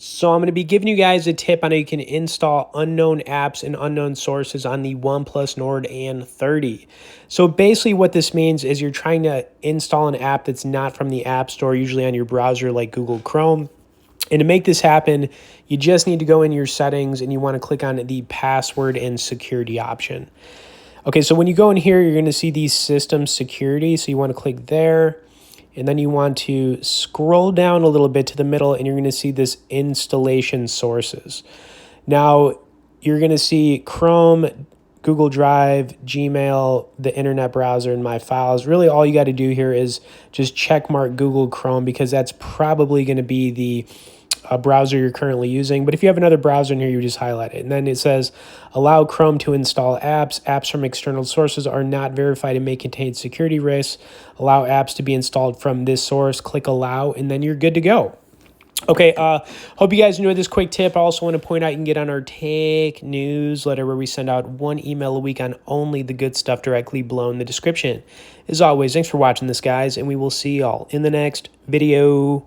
So I'm going to be giving you guys a tip on how you can install unknown apps and unknown sources on the OnePlus Nord N30. So basically what this means is you're trying to install an app that's not from the App Store, usually on your browser like Google Chrome. And to make this happen, you just need to go in your settings and you want to click on the password and security option. Okay, so when you go in here, you're going to see the system security. So you want to click there. And then you want to scroll down a little bit to the middle and you're going to see this installation sources. Now, you're going to see Chrome, Google Drive, Gmail, the internet browser, and My Files. Really, all you got to do here is just check mark Google Chrome because that's probably going to be the browser you're currently using. But if you have another browser in here, you just highlight it. And then it says, allow Chrome to install apps. Apps from external sources are not verified and may contain security risks. Allow apps to be installed from this source. Click allow, and then you're good to go. Okay, hope you guys enjoyed this quick tip. I also want to point out you can get on our Tech newsletter where we send out one email a week on only the good stuff directly below in the description. As always, thanks for watching this, guys, and we will see y'all in the next video.